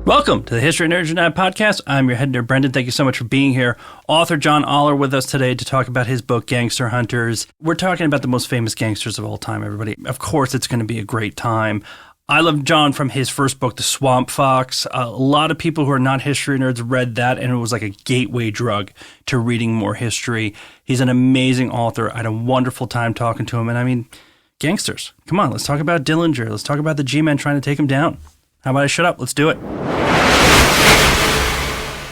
Welcome to the History Nerds Unite podcast. I'm your head nerd, Brendan. Thank you so much for being here. Author John Oller with us today to talk about his book, Gangster Hunters. We're talking about the most famous gangsters of all time, everybody. Of course, it's going to be a great time. I love John from his first book, The Swamp Fox. A lot of people who are not history nerds read that, and it was like a gateway drug to reading more history. He's an amazing author. I had a wonderful time talking to him. And I mean, gangsters. Come on, let's talk about Dillinger. Let's talk about the G-Men trying to take him down. How about I shut up? Let's do it.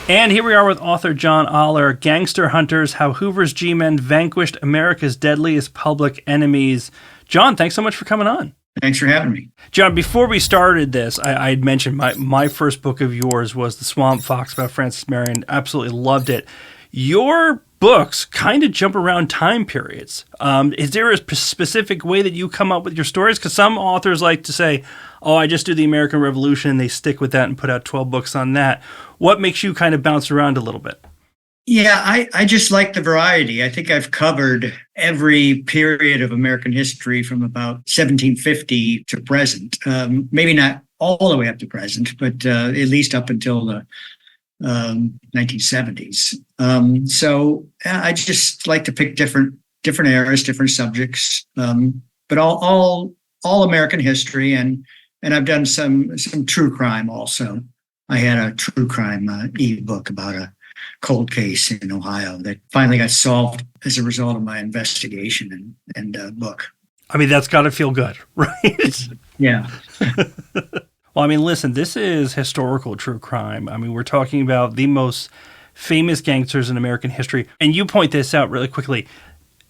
And here we are with author John Oller, Gangster Hunters, How Hoover's G-Men Vanquished America's Deadliest Public Enemies. John, thanks so much for coming on. Thanks for having me. John, before we started this, I had mentioned my first book of yours was The Swamp Fox about Francis Marion. Absolutely loved it. Your books kind of jump around time periods. Is there a specific way that you come up with your stories? Because some authors like to say, oh, I just do the American Revolution, and they stick with that and put out 12 books on that. What makes you kind of bounce around a little bit? Yeah, I just like the variety. I think I've covered every period of American history from about 1750 to present. Maybe not all the way up to present, but at least up until the 1970s. So I just like to pick different eras, different subjects, but all American history, and I've done some true crime also. I had a true crime e-book about a cold case in Ohio that finally got solved as a result of my investigation and book. I mean, that's got to feel good, right? Yeah. Well, I mean, listen, this is historical true crime. I mean, we're talking about the most famous gangsters in American history. And you point this out really quickly.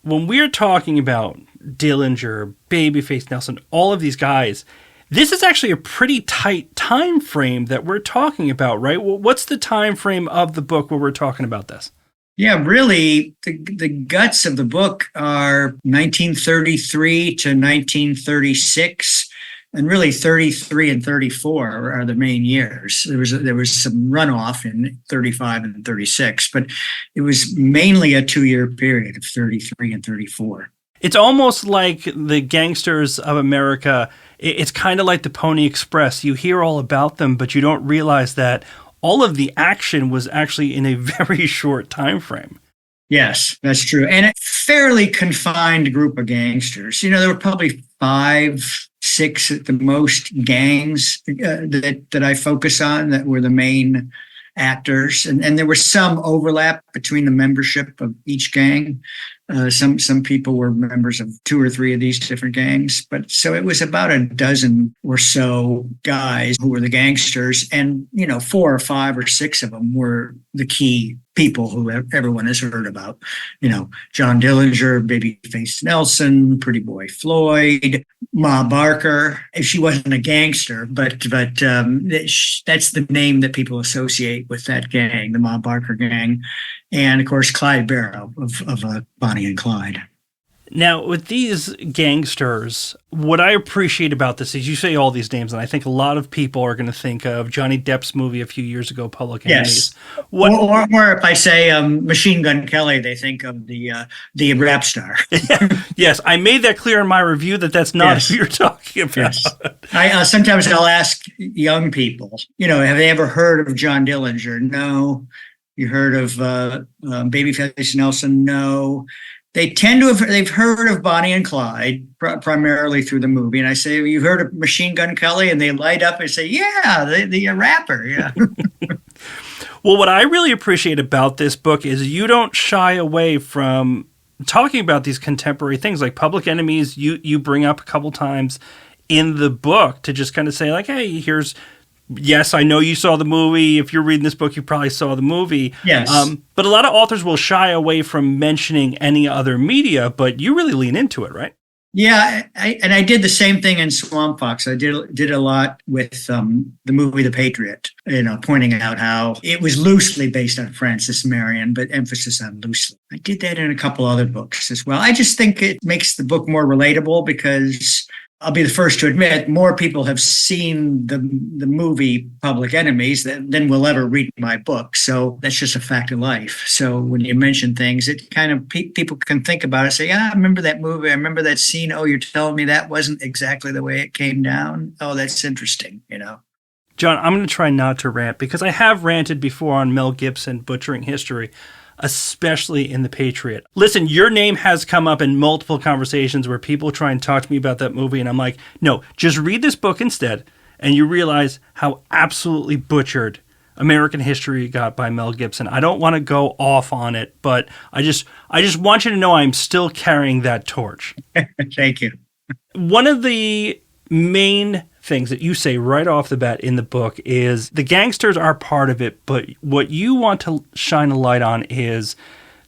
When we're talking about Dillinger, Babyface Nelson, all of these guys, this is actually a pretty tight time frame that we're talking about, right? Well, what's the time frame of the book where we're talking about this? Yeah, really, the guts of the book are 1933 to 1936. And really, 33 and 34 are the main years. There was some runoff in 35 and 36, but it was mainly a 2-year period of 33 and 34. It's almost like the gangsters of America. It's kind of like the Pony Express. You hear all about them, but you don't realize that all of the action was actually in a very short time frame. Yes, that's true. And a fairly confined group of gangsters. You know, there were probably 5, 6 at the most gangs that I focus on that were the main actors. And there was some overlap between the membership of each gang. Some people were members of 2 or 3 of these different gangs. But so it was about a dozen or so guys who were the gangsters. And, 4 or 5 or 6 of them were the key people who everyone has heard about. John Dillinger, Babyface Nelson, Pretty Boy Floyd, Ma Barker. She wasn't a gangster, but that's the name that people associate with that gang, the Ma Barker gang. And, of course, Clyde Barrow of Bonnie and Clyde. Now, with these gangsters, what I appreciate about this is you say all these names, and I think a lot of people are going to think of Johnny Depp's movie a few years ago, Public Enemies. Yes. Or if I say Machine Gun Kelly, they think of the rap star. Yes, I made that clear in my review that's not who you're talking about. Yes. Sometimes I'll ask young people, have they ever heard of John Dillinger? No. You heard of Babyface Nelson? No. They tend to they've heard of Bonnie and Clyde primarily through the movie. And I say, have you heard of Machine Gun Kelly? And they light up and say, yeah, the rapper. Yeah. Well, what I really appreciate about this book is you don't shy away from talking about these contemporary things like Public Enemies. You bring up a couple times in the book to just kind of say like, hey, yes, I know you saw the movie. If you're reading this book, you probably saw the movie. Yes. But a lot of authors will shy away from mentioning any other media, but you really lean into it, right? Yeah, I did the same thing in Swamp Fox. I did a lot with the movie The Patriot, pointing out how it was loosely based on Francis Marion, but emphasis on loosely. I did that in a couple other books as well. I just think it makes the book more relatable because I'll be the first to admit more people have seen the movie Public Enemies than will ever read my book. So that's just a fact of life. So when you mention things, it kind of people can think about it, say, yeah, I remember that movie. I remember that scene. Oh, you're telling me that wasn't exactly the way it came down. Oh, that's interesting, John, I'm going to try not to rant because I have ranted before on Mel Gibson butchering history, especially in The Patriot. Listen, your name has come up in multiple conversations where people try and talk to me about that movie, and I'm like, no, just read this book instead, and you realize how absolutely butchered American history got by Mel Gibson. I don't want to go off on it, but I just want you to know I'm still carrying that torch. Thank you. One of the main things that you say right off the bat in the book is the gangsters are part of it, but what you want to shine a light on is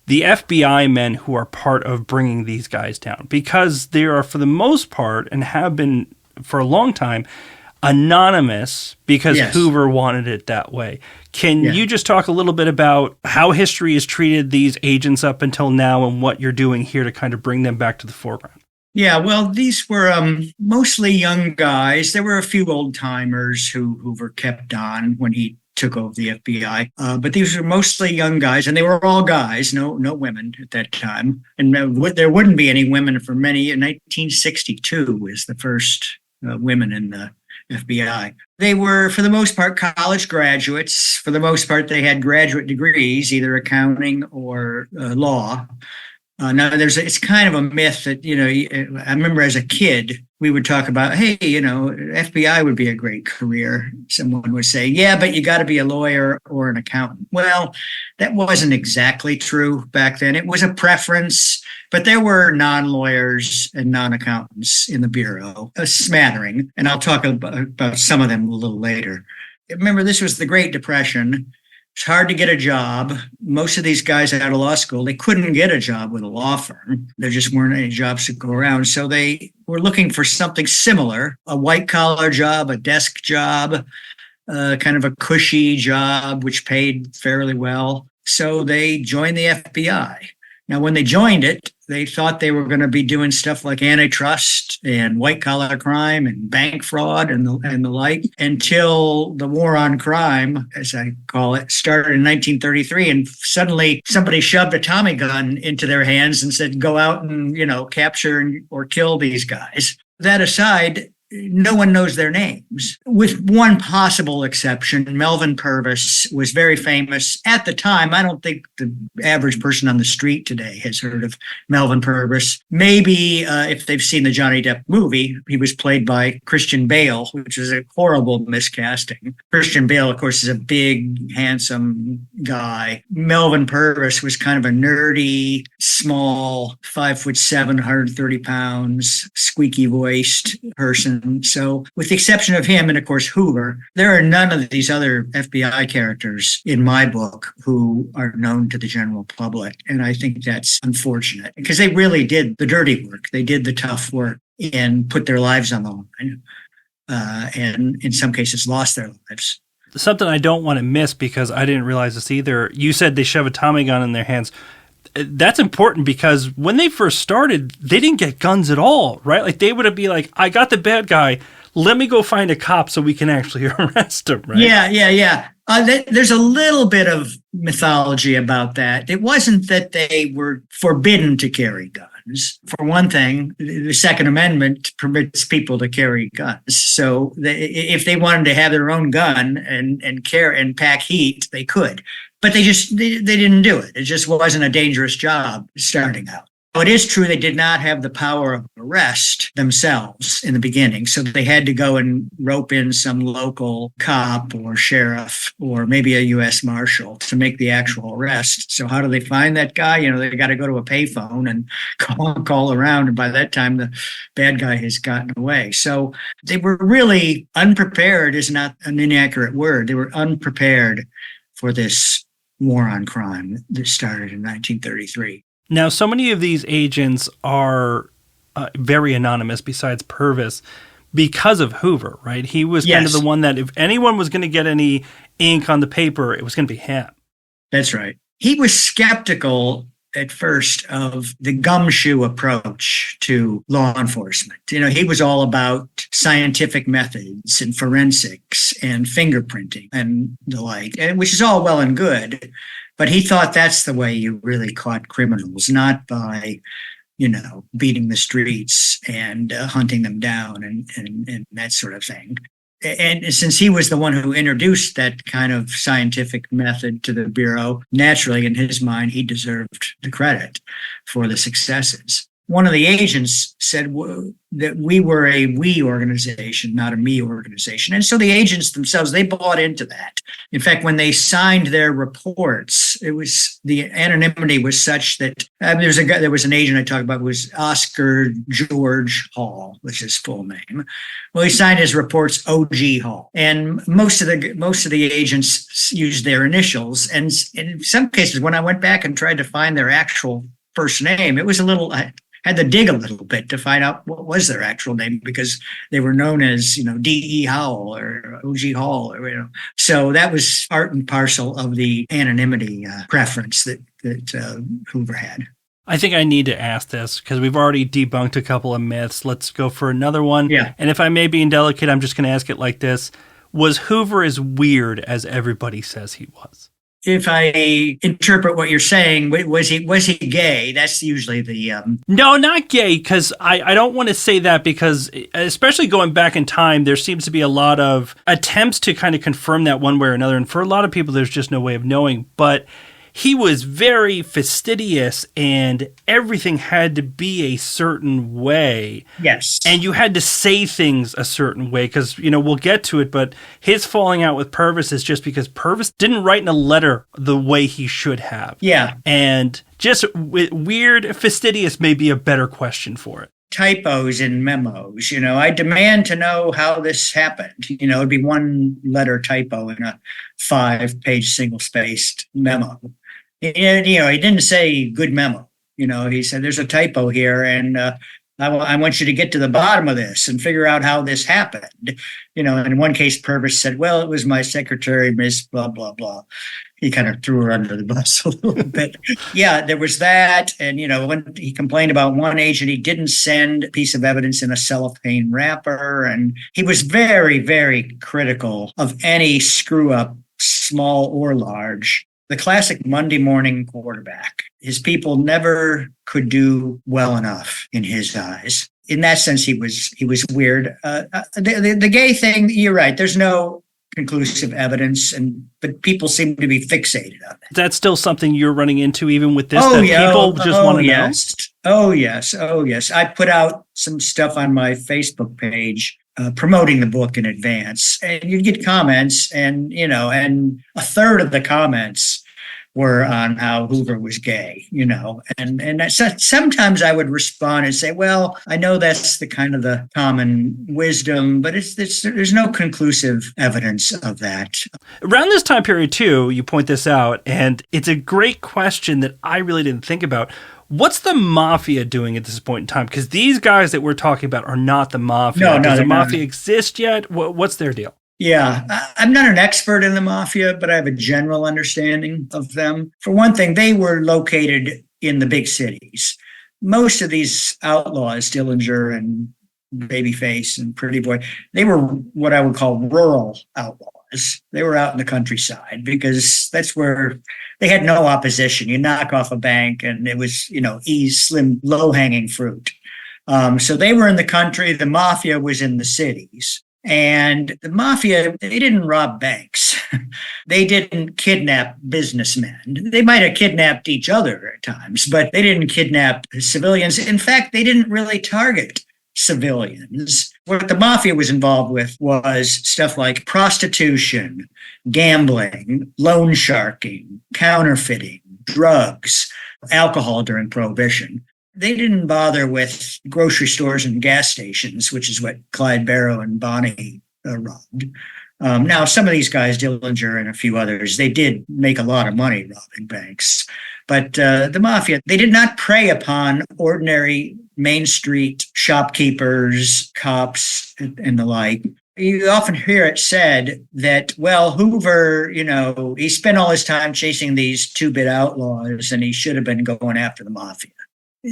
the FBI men who are part of bringing these guys down, because they are, for the most part, and have been for a long time, anonymous because Yes. Hoover wanted it that way. Can you just talk a little bit about how history has treated these agents up until now and what you're doing here to kind of bring them back to the foreground? Yeah, well, these were mostly young guys. There were a few old timers who Hoover kept on when he took over the FBI, but these were mostly young guys, and they were all guys, no women at that time, and there wouldn't be any women for many. In 1962 was the first women in the FBI. They were, for the most part, college graduates. For the most part, they had graduate degrees, either accounting or law. Now, it's kind of a myth that, I remember as a kid, we would talk about, hey, FBI would be a great career. Someone would say, yeah, but you got to be a lawyer or an accountant. Well, that wasn't exactly true back then. It was a preference, but there were non-lawyers and non-accountants in the Bureau, a smattering, and I'll talk about some of them a little later. Remember, this was the Great Depression. It's hard to get a job. Most of these guys out of law school, they couldn't get a job with a law firm. There just weren't any jobs to go around. So they were looking for something similar, a white collar job, a desk job, kind of a cushy job, which paid fairly well. So they joined the FBI. Now, when they joined it, they thought they were going to be doing stuff like antitrust and white collar crime and bank fraud and the like, until the war on crime, as I call it, started in 1933. And suddenly somebody shoved a Tommy gun into their hands and said, go out and, capture or kill these guys. That aside, no one knows their names, with one possible exception. Melvin Purvis was very famous at the time. I don't think the average person on the street today has heard of Melvin Purvis. Maybe if they've seen the Johnny Depp movie, he was played by Christian Bale, which is a horrible miscasting. Christian Bale, of course, is a big, handsome guy. Melvin Purvis was kind of a nerdy, small, 5'7", 130 pounds, squeaky voiced person. So with the exception of him and, of course, Hoover, there are none of these other FBI characters in my book who are known to the general public. And I think that's unfortunate because they really did the dirty work. They did the tough work and put their lives on the line, and in some cases lost their lives. Something I don't want to miss, because I didn't realize this either. You said they shove a Tommy gun in their hands. That's important because when they first started, they didn't get guns at all, right? Like they would be like, I got the bad guy. Let me go find a cop so we can actually arrest him, right? Yeah. There's a little bit of mythology about that. It wasn't that they were forbidden to carry guns. For one thing, the Second Amendment permits people to carry guns. So if they wanted to have their own gun and carry and pack heat, they could. But they didn't do it. It just wasn't a dangerous job starting out. It is true they did not have the power of arrest themselves in the beginning. So they had to go and rope in some local cop or sheriff or maybe a U.S. Marshal to make the actual arrest. So how do they find that guy? They got to go to a payphone and call around. And by that time, the bad guy has gotten away. So they were really unprepared, is not an inaccurate word. They were unprepared for this war on crime that started in 1933. Now, so many of these agents are very anonymous besides Purvis because of Hoover, right? He was kind of the one that if anyone was going to get any ink on the paper, it was going to be him. That's right. He was skeptical at first of the gumshoe approach to law enforcement. He was all about scientific methods and forensics and fingerprinting and the like, which is all well and good. But he thought that's the way you really caught criminals, not by, beating the streets and hunting them down and that sort of thing. And since he was the one who introduced that kind of scientific method to the Bureau, naturally, in his mind, he deserved the credit for the successes. One of the agents said that we were a we organization, not a me organization. And so the agents themselves, they bought into that. In fact, when they signed their reports, the anonymity was such that there was an agent I talked about who was Oscar George Hall, which is his full name. Well, he signed his reports OG Hall. And most of the agents used their initials. And in some cases, when I went back and tried to find their actual first name, it was I had to dig a little bit to find out what was their actual name, because they were known as, D.E. Howell or O.G. Hall. So that was part and parcel of the anonymity preference that Hoover had. I think I need to ask this because we've already debunked a couple of myths. Let's go for another one. Yeah. And if I may be indelicate, I'm just going to ask it like this. Was Hoover as weird as everybody says he was? If I interpret what you're saying, was he gay? That's usually the... No, not gay, because I don't want to say that, because especially going back in time, there seems to be a lot of attempts to kind of confirm that one way or another. And for a lot of people, there's just no way of knowing. But he was very fastidious, and everything had to be a certain way. Yes. And you had to say things a certain way, because, we'll get to it, but his falling out with Purvis is just because Purvis didn't write in a letter the way he should have. Yeah. And just weird, fastidious may be a better question for it. Typos in memos. I demand to know how this happened. It'd be one letter typo in a 5-page single-spaced memo. He didn't say good memo. He said there's a typo here, and I want you to get to the bottom of this and figure out how this happened. And in one case, Purvis said, well, it was my secretary, Miss blah, blah, blah. He kind of threw her under the bus a little bit. Yeah, there was that. And, when he complained about one agent, he didn't send a piece of evidence in a cellophane wrapper. And he was very, very critical of any screw up, small or large. The classic Monday morning quarterback. His people never could do well enough in his eyes. In that sense, he was weird. The gay thing, you're right. There's no conclusive evidence, but people seem to be fixated on that. That's still something you're running into even with this, people just want to know? Oh, yes. I put out some stuff on my Facebook page promoting the book in advance, and you'd get comments, and a third of the comments were on how Hoover was gay, and sometimes I would respond and say, well, I know that's the kind of the common wisdom, but there's no conclusive evidence of that. Around this time period too, you point this out, and it's a great question that I really didn't think about. What's the mafia doing at this point in time? Because these guys that we're talking about are not the mafia. No, Does the mafia exist yet? What's their deal? Yeah, I'm not an expert in the mafia, but I have a general understanding of them. For one thing, they were located in the big cities. Most of these outlaws, Dillinger and Babyface and Pretty Boy, they were what I would call rural outlaws. They were out in the countryside because that's where they had no opposition. You knock off a bank and it was, slim, low-hanging fruit. So they were in the country. The mafia was in the cities. And the mafia, they didn't rob banks. They didn't kidnap businessmen. They might have kidnapped each other at times, but they didn't kidnap civilians. In fact, they didn't really target civilians. What the mafia was involved with was stuff like prostitution, gambling, loan sharking, counterfeiting, drugs, alcohol during Prohibition. They didn't bother with grocery stores and gas stations, which is what Clyde Barrow and Bonnie robbed. Now, some of these guys, Dillinger and a few others, they did make a lot of money robbing banks. But the mafia, they did not prey upon ordinary Main Street shopkeepers, cops, and the like. You often hear it said that, well, Hoover, he spent all his time chasing these two-bit outlaws and he should have been going after the mafia.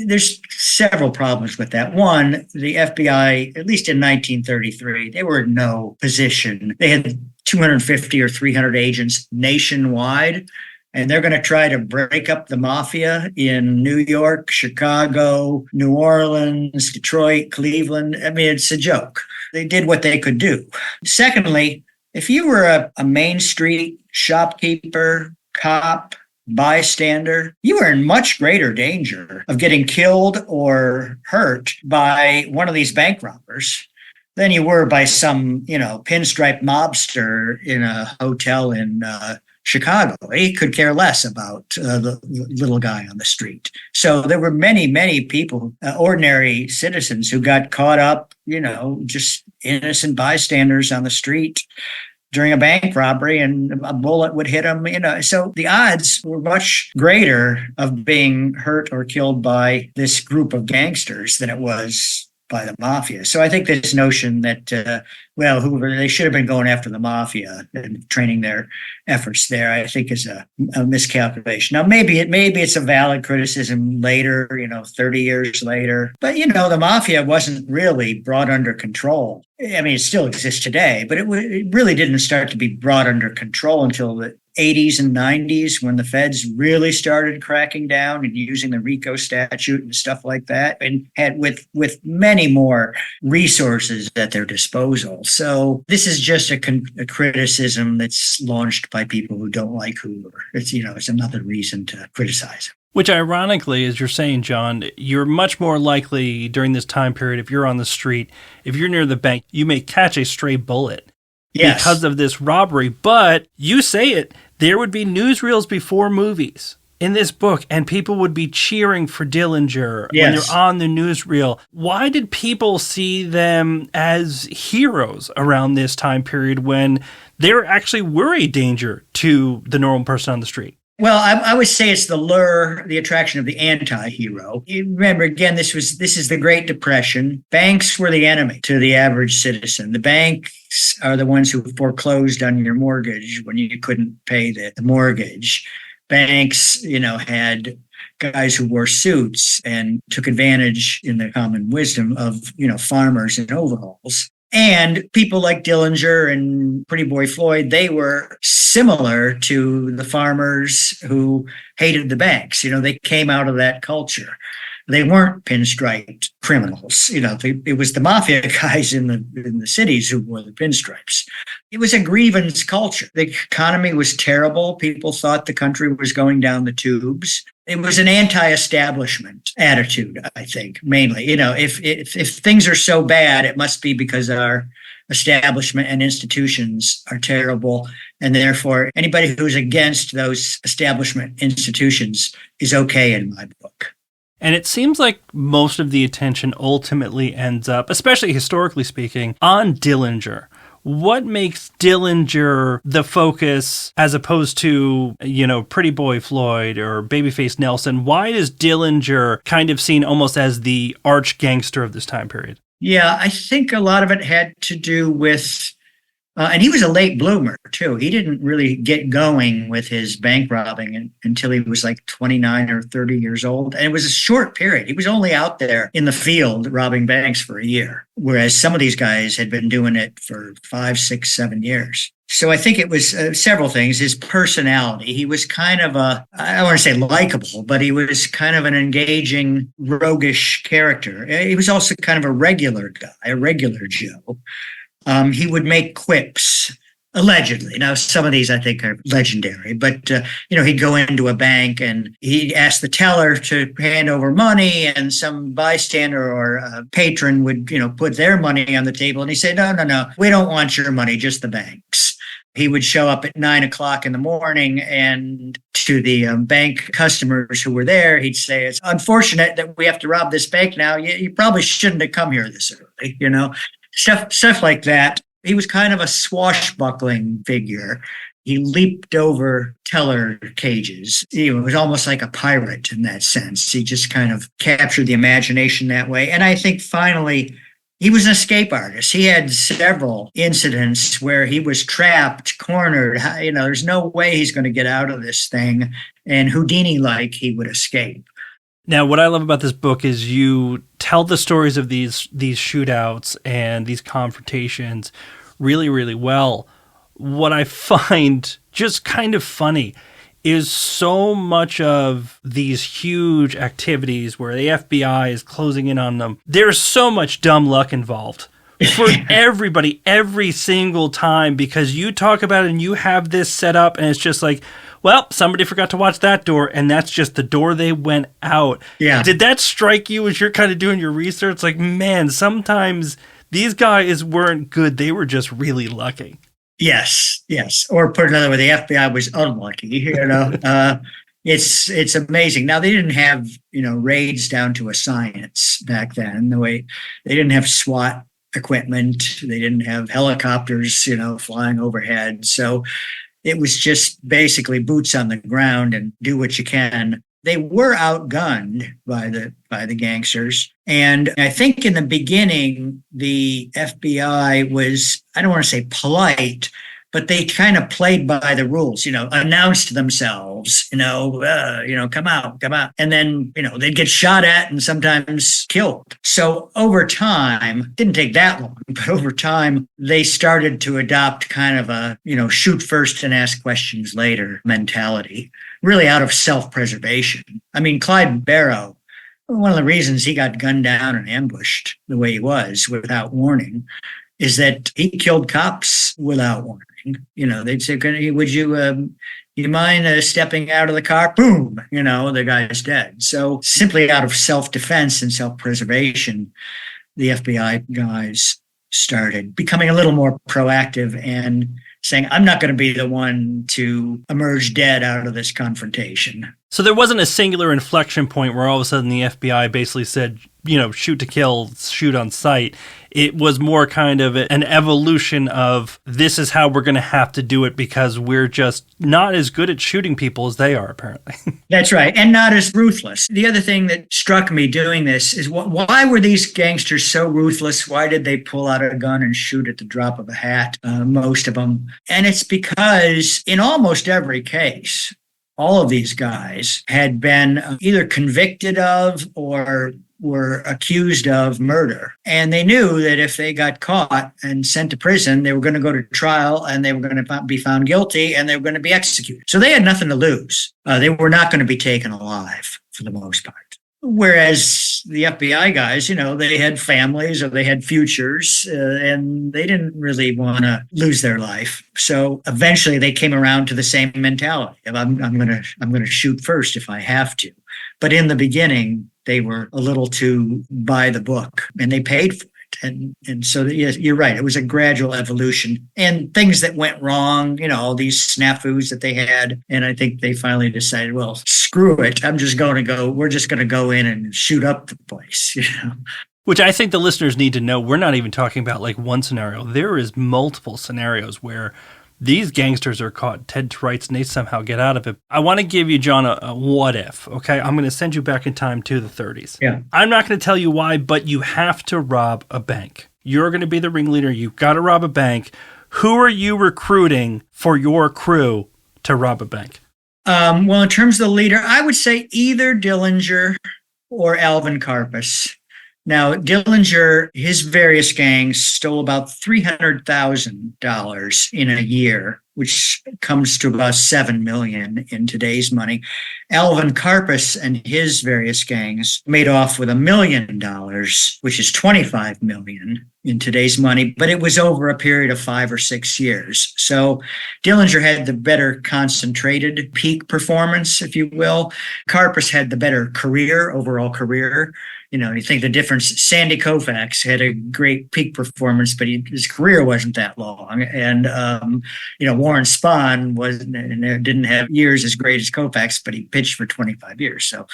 There's several problems with that. One, the FBI, at least in 1933, they were in no position. They had 250 or 300 agents nationwide, and they're going to try to break up the mafia in New York, Chicago, New Orleans, Detroit, Cleveland. I mean, it's a joke. they did what they could do. Secondly, if you were a Main Street shopkeeper, cop, bystander, you were in much greater danger of getting killed or hurt by one of these bank robbers than you were by some, pinstripe mobster in a hotel in Chicago. He could care less about the little guy on the street. So there were many, many people, ordinary citizens who got caught up, just innocent bystanders on the street during a bank robbery, and a bullet would hit them, So the odds were much greater of being hurt or killed by this group of gangsters than it was by the mafia. So I think this notion that, Hoover, they should have been going after the mafia and training their efforts there, I think is a miscalculation. Now, maybe it's a valid criticism later, 30 years later. But, the mafia wasn't really brought under control. I mean, it still exists today, but it really didn't start to be brought under control until the 80s and 90s, when the feds really started cracking down and using the RICO statute and stuff like that, and had with many more resources at their disposal. So this is just a criticism that's launched by people who don't like Hoover. It's another reason to criticize him. Which ironically, as you're saying, John, you're much more likely during this time period, if you're on the street, if you're near the bank, you may catch a stray bullet. Yes. Because of this robbery. But you say it, there would be newsreels before movies in this book, and people would be cheering for Dillinger when they're on the newsreel. Why did people see them as heroes around this time period when they actually were a danger to the normal person on the street? Well, I would say it's the lure, the attraction of the anti-hero. You remember, again, this is the Great Depression. Banks were the enemy to the average citizen. The banks are the ones who foreclosed on your mortgage when you couldn't pay the mortgage. Banks, had guys who wore suits and took advantage, in the common wisdom, of, farmers in overalls. And people like Dillinger and Pretty Boy Floyd, they were similar to the farmers who hated the banks. They came out of that culture. They weren't pinstriped criminals. It was the mafia guys in the cities who wore the pinstripes. It was a grievance culture. The economy was terrible. People thought the country was going down the tubes. It was an anti-establishment attitude, I think, mainly. If things are so bad, it must be because our establishment and institutions are terrible, and therefore anybody who's against those establishment institutions is okay in my book. And it seems like most of the attention ultimately ends up, especially historically speaking, on Dillinger. What makes Dillinger the focus as opposed to, Pretty Boy Floyd or Babyface Nelson? Why is Dillinger kind of seen almost as the arch gangster of this time period? Yeah, I think a lot of it had to do with, and he was a late bloomer too. He didn't really get going with his bank robbing until he was like 29 or 30 years old. And it was a short period. He was only out there in the field robbing banks for a year, whereas some of these guys had been doing it for 5, 6, 7 years. So I think it was several things. His personality. He was kind of I don't want to say likable, but he was kind of an engaging, roguish character. He was also kind of a regular guy, a regular Joe. He would make quips, allegedly. Now, some of these I think are legendary, but, he'd go into a bank and he'd ask the teller to hand over money, and some bystander or a patron would, put their money on the table, and he'd say, no, we don't want your money, just the bank's. He would show up at 9 o'clock in the morning, and to the bank customers who were there, he'd say, "It's unfortunate that we have to rob this bank now. You probably shouldn't have come here this early," stuff like that. He was kind of a swashbuckling figure. He leaped over teller cages. He was almost like a pirate in that sense. He just kind of captured the imagination that way. And I think finally, he was an escape artist. He had several incidents where he was trapped, cornered. There's no way he's going to get out of this thing. And Houdini-like, he would escape. Now, what I love about this book is you tell the stories of these shootouts and these confrontations really, really well. What I find just kind of funny is so much of these huge activities where the FBI is closing in on them. There's so much dumb luck involved for everybody every single time, because you talk about it and you have this set up and it's just like, well, somebody forgot to watch that door, and that's just the door they went out. Yeah. Did that strike you as you're kind of doing your research? Like, man, sometimes these guys weren't good. They were just really lucky. Yes. Or put another way, the FBI was unlucky, It's amazing. Now, they didn't have, raids down to a science back then. The way they didn't have SWAT equipment. They didn't have helicopters, flying overhead. So it was just basically boots on the ground and do what you can. They were outgunned by the gangsters. And I think in the beginning, the FBI was, I don't want to say polite, but they kind of played by the rules, announced themselves, come out. And then, they'd get shot at and sometimes killed. So over time, didn't take that long, but over time, they started to adopt kind of a, shoot first and ask questions later mentality, really out of self-preservation. I mean, Clyde Barrow, one of the reasons he got gunned down and ambushed the way he was without warning is that he killed cops without warning. They'd say, would you mind stepping out of the car? Boom, the guy's dead. So simply out of self-defense and self-preservation, the FBI guys started becoming a little more proactive and saying, I'm not going to be the one to emerge dead out of this confrontation. So there wasn't a singular inflection point where all of a sudden the FBI basically said, shoot to kill, shoot on sight. It was more kind of an evolution of this is how we're going to have to do it because we're just not as good at shooting people as they are, apparently. That's right. And not as ruthless. The other thing that struck me doing this is why were these gangsters so ruthless? Why did they pull out a gun and shoot at the drop of a hat, most of them? And it's because in almost every case, all of these guys had been either convicted of or were accused of murder. And they knew that if they got caught and sent to prison, they were going to go to trial and they were going to be found guilty and they were going to be executed. So they had nothing to lose. They were not going to be taken alive for the most part. Whereas the FBI guys, they had families or they had futures and they didn't really want to lose their life. So eventually they came around to the same mentality of I'm going to shoot first if I have to. But in the beginning, they were a little too by the book and they paid for it. And so yes, you're right. It was a gradual evolution and things that went wrong, all these snafus that they had. And I think they finally decided, well, screw it. We're just going to go in and shoot up the place, Which I think the listeners need to know. We're not even talking about like one scenario. There is multiple scenarios where these gangsters are caught dead to rights and they somehow get out of it. I want to give you, John, a what if, okay? I'm going to send you back in time to the 30s. Yeah. I'm not going to tell you why, but you have to rob a bank. You're going to be the ringleader. You've got to rob a bank. Who are you recruiting for your crew to rob a bank? Well, in terms of the leader, I would say either Dillinger or Alvin Karpis. Now, Dillinger, his various gangs stole about $300,000 in a year, which comes to about $7 million in today's money. Alvin Karpis and his various gangs made off with $1 million, which is $25 million in today's money, but it was over a period of 5 or 6 years. So Dillinger had the better concentrated peak performance, if you will. Karpis had the better overall career. You think the difference, Sandy Koufax had a great peak performance, but his career wasn't that long. And, Warren Spahn didn't have years as great as Koufax, but he pitched for 25 years. So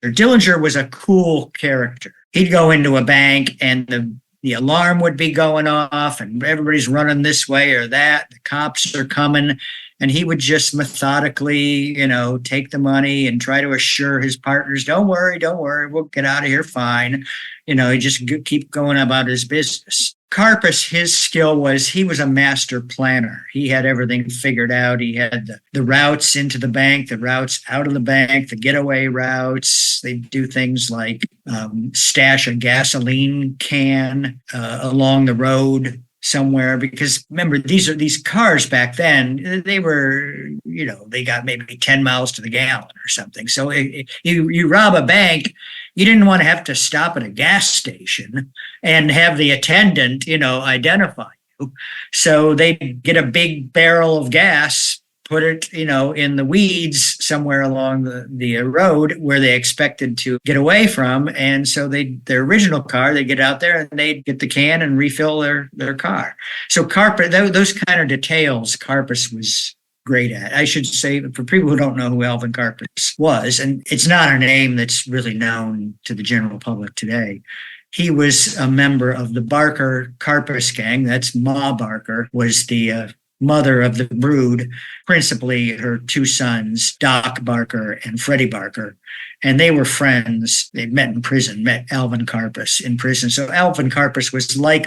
Dillinger was a cool character. He'd go into a bank and the alarm would be going off and everybody's running this way or that. The cops are coming. And he would just methodically, take the money and try to assure his partners, don't worry, we'll get out of here fine. He just keep going about his business. Karpis, his skill was he was a master planner. He had everything figured out. He had the routes into the bank, the routes out of the bank, the getaway routes. They do things like stash a gasoline can along the road somewhere, because remember, these cars back then, they were, they got maybe 10 miles to the gallon or something. So you rob a bank you didn't want to have to stop at a gas station and have the attendant, identify you. So they'd get a big barrel of gas, put it, in the weeds somewhere along the road where they expected to get away from. And so their original car, they get out there and they'd get the can and refill their car. So those kind of details, Karpus was great at. I should say, for people who don't know who Alvin Karpus was, and it's not a name that's really known to the general public today, he was a member of the Barker Karpus gang. That's Ma Barker, was the mother of the brood, principally her two sons, Doc Barker and Freddie Barker. And they were friends. They met in prison, met Alvin Karpus in prison. So Alvin Karpus was like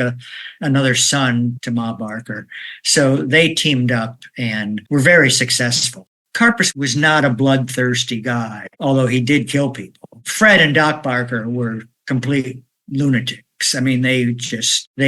another son to Ma Barker. So they teamed up and were very successful. Karpus was not a bloodthirsty guy, although he did kill people. Fred and Doc Barker were complete lunatics. I mean, they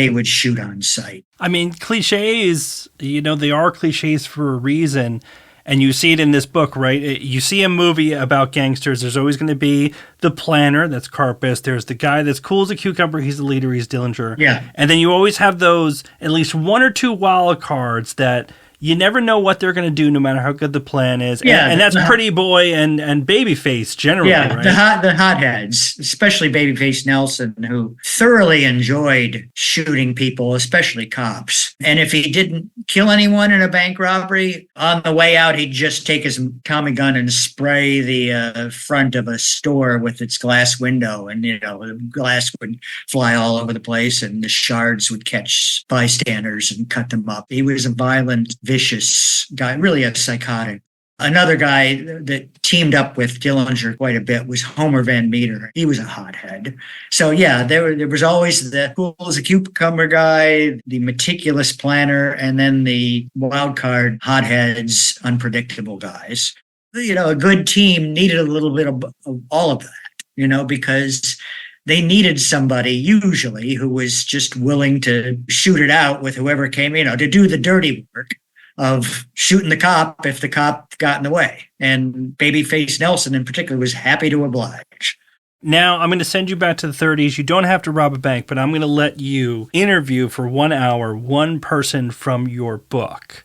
would shoot on sight. I mean, cliches, they are cliches for a reason. And you see it in this book, right? You see a movie about gangsters. There's always going to be the planner, that's Karpus. There's the guy that's cool as a cucumber. He's the leader. He's Dillinger. Yeah. And then you always have those, at least one or two wild cards that you never know what they're going to do no matter how good the plan is. Yeah, and that's Pretty Boy and Babyface generally, right? The hotheads, especially Babyface Nelson, who thoroughly enjoyed shooting people, especially cops. And if he didn't kill anyone in a bank robbery, on the way out, he'd just take his Tommy gun and spray the front of a store with its glass window. And, the glass would fly all over the place and the shards would catch bystanders and cut them up. He was a violent, vicious guy, really a psychotic. Another guy that teamed up with Dillinger quite a bit was Homer Van Meter. He was a hothead. So yeah, there was always the cool as a cucumber guy, the meticulous planner, and then the wild card hotheads, unpredictable guys. A good team needed a little bit of all of that, because they needed somebody usually who was just willing to shoot it out with whoever came, to do the dirty work of shooting the cop if the cop got in the way. And Babyface Nelson in particular was happy to oblige. Now, I'm going to send you back to the 30s. You don't have to rob a bank, but I'm going to let you interview for 1 hour one person from your book.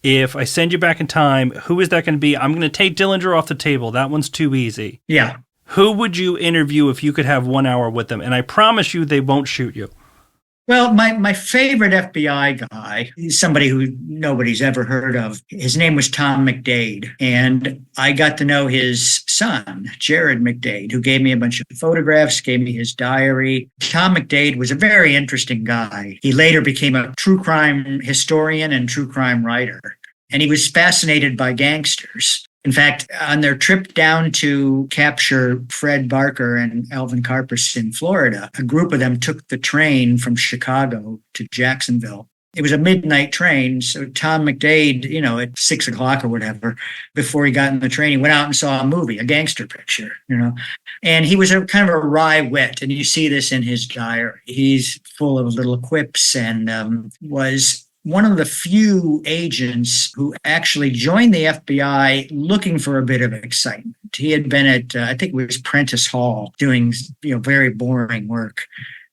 If I send you back in time, who is that going to be? I'm going to take Dillinger off the table. That one's too easy. Yeah. Who would you interview if you could have 1 hour with them? And I promise you they won't shoot you. Well, my favorite FBI guy is somebody who nobody's ever heard of. His name was Tom McDade, and I got to know his son, Jared McDade, who gave me a bunch of photographs, gave me his diary. Tom McDade was a very interesting guy. He later became a true crime historian and true crime writer, and he was fascinated by gangsters. In fact, on their trip down to capture Fred Barker and Alvin Karpus in Florida, a group of them took the train from Chicago to Jacksonville. It was a midnight train, so Tom McDade, at 6 o'clock or whatever, before he got in the train, he went out and saw a movie, a gangster picture, And he was a kind of a wry wit, and you see this in his diary. He's full of little quips and was one of the few agents who actually joined the FBI looking for a bit of excitement. He had been at, I think it was Prentice Hall, doing, very boring work.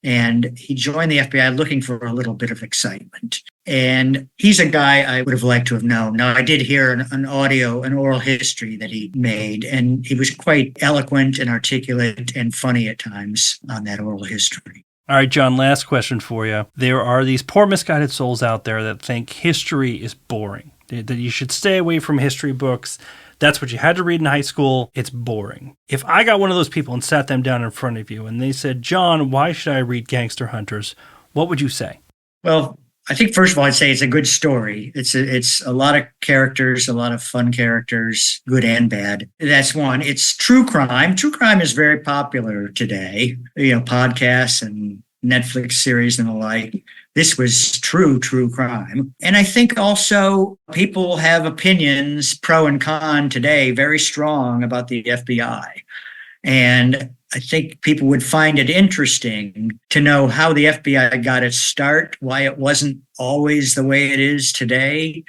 And he joined the FBI looking for a little bit of excitement. And he's a guy I would have liked to have known. Now, I did hear an oral history that he made, and he was quite eloquent and articulate and funny at times on that oral history. All right, John, last question for you. There are these poor misguided souls out there that think history is boring, that you should stay away from history books. That's what you had to read in high school. It's boring. If I got one of those people and sat them down in front of you and they said, John, why should I read Gangster Hunters? What would you say? Well, I think first of all, I'd say it's a good story. It's a lot of characters, a lot of fun characters, good and bad. That's one. It's true crime. True crime is very popular today. Podcasts and Netflix series and the like. This was true crime. And I think also people have opinions, pro and con today, very strong about the FBI. And I think people would find it interesting to know how the FBI got its start, why it wasn't always the way it is today,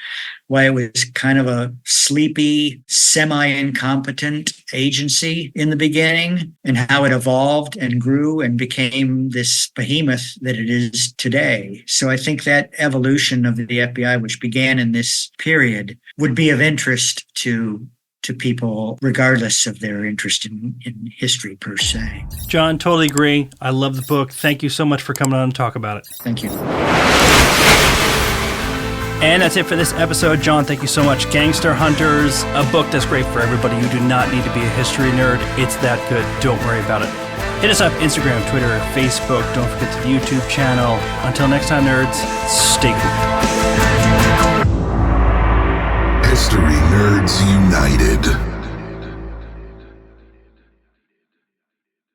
why it was kind of a sleepy, semi-incompetent agency in the beginning, and how it evolved and grew and became this behemoth that it is today. So I think that evolution of the FBI, which began in this period, would be of interest to people, regardless of their interest in history per se. John, totally agree. I love the book. Thank you so much for coming on and talk about it. Thank you. And that's it for this episode. John, thank you so much. Gangster Hunters, a book that's great for everybody. You do not need to be a history nerd. It's that good. Don't worry about it. Hit us up, Instagram, Twitter, Facebook. Don't forget the YouTube channel. Until next time, nerds, stay cool. History Nerds United.